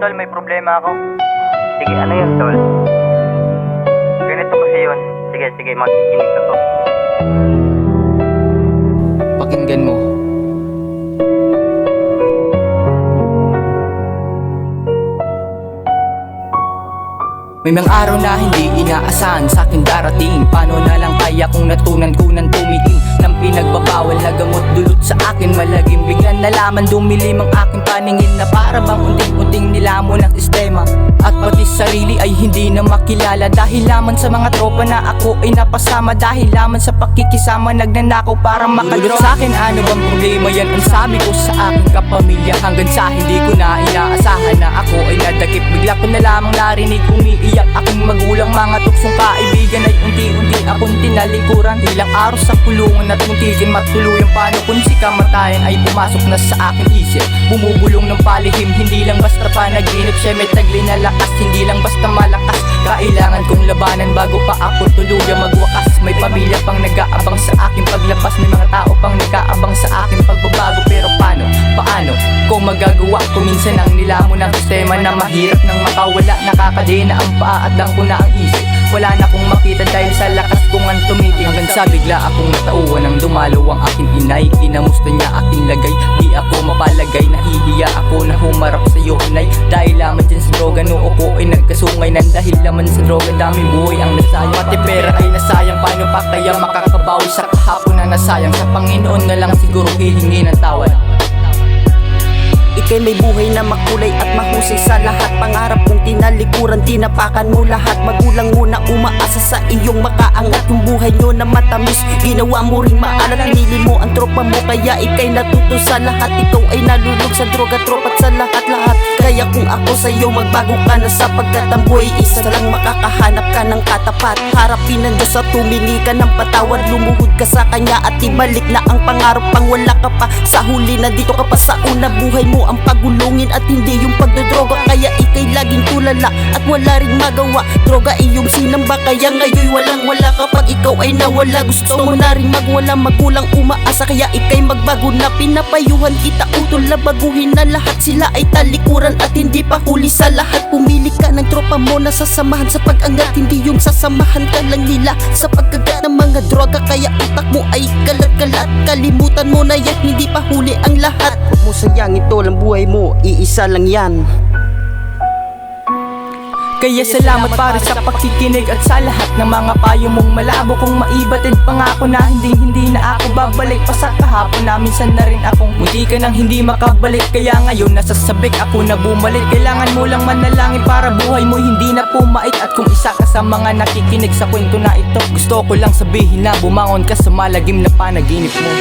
tol, may problema ako. Sige, ano yun tol? Ganito kasi yun. Sige, makikinig ako. Pakinggan mo. May mga araw na hindi inaasahan sa akin darating. Paano na lang kaya kung natunan ko ng tumiing ng pinagbabawal na gamot dulot sa akin malagim. Biglang nalaman dumilim ang aking paningin na para bang unting-unting nilamon ng sistema. At pati sarili ay hindi na makilala dahil lamang sa mga tropa na ako ay napasama. Dahil lamang sa pakikisama nagnanakaw para makadulot sa akin. Ano bang problema yan ang sabi ko sa aking kapamilya. Hanggang sa hindi ko na inaasahan na ako ay nadakip. Bigla ko na lamang narinig umiiyak aking magulang. Mga tuksong kaibigan ay unti-unti akong tinalikuran. Ilang araw sa kulungan at muntikin matuluyang. Paano kung si kamatayan ay pumasok na sa aking isip. Bumubulong ng palihim, hindi lang basta panaginip. Siya may tagli na lakas, hindi lang basta malakas. Kailangan kong labanan bago pa ako tuluyang magwakas. May pamilya pang nag-aabang sa aking paglabas. May mga tao pang nag-aabang sa aking pagbabago. Pero paano kung magagawa ko minsan ang nilamon ng sistema na mahirap nang makawala. Nakakadena ang paa at ko na ang isip. Wala na akong makita dahil sa lakas kong ang tumiting. Hanggang sa bigla akong natauhan ng dumalo ang aking inay. Kinamusta niya aking lagay, di ako mapalagay. Nahihiya ako na humarap sa'yo inay. Dahil lamang dyan sa droga noo ko ay nagkasungay nan. Dahil laman sa droga daming buhay ang nasayang. Pati pera ay nasayang, paano pa kaya makakabawi sa kahapon na nasayang. Sa Panginoon na lang siguro hihingi ng tawad. Ika'y may buhay na makulay at mahusay sa lahat. Pangarap kong tinalikuran, tinapakan mo lahat. Magulang mo na umaasa sa iyong makaangat. Yung buhay nyo na matamis, ginawa mo ring maalat. Pinili mo ang tropa mo, kaya ika'y natuto sa lahat. Ikaw ay nalulog sa droga, tropat sa lahat-lahat. Kaya kung ako sa'yo, magbago ka na sapagkat ang buhay isa lang makakahanap ka ng katapat. Harapin ang Diyos at tumingi ka ng patawad. Lumuhod ka sa Kanya at ibalik na ang pangarap. Pang wala ka pa sa huli, nandito ka pa sa una. Buhay mo ang pagulungin at hindi yung pagdodroga. Kaya ika'y laging tulala at wala ring magawa. Droga iyong sinamba, kaya ngayon walang-wala. Kapag ikaw ay nawala, gusto mo na rin magwala. Magulang umaasa, kaya ika'y magbago na. Pinapayuhan kita utol na baguhin na lahat. Sila ay talikuran at hindi pa huli sa lahat. Pumili ka ng tropa mo na sasamahan sa pag-angat. Hindi yung sasamahan ka lang nila sa pagkagat ng mga droga. Kaya utak mo ay kalat-kalat. Kalimutan mo na yan, hindi pa huli ang lahat. Huwag mo sayangin tol, ang buhay mo, iisa lang yan. Kaya salamat pare sa pakikinig at sa lahat ng mga payo mong malabo. Kung maibatid pangako na hindi na ako babalik pa sa kahapon na minsan na rin akong munti ka nang hindi makabalik. Kaya ngayon nasasabik ako na bumalik. Kailangan mo lang manalangin para buhay mo hindi na pumait. At kung isa ka sa mga nakikinig sa kwento na ito, gusto ko lang sabihin na bumangon ka sa malagim na panaginip mo.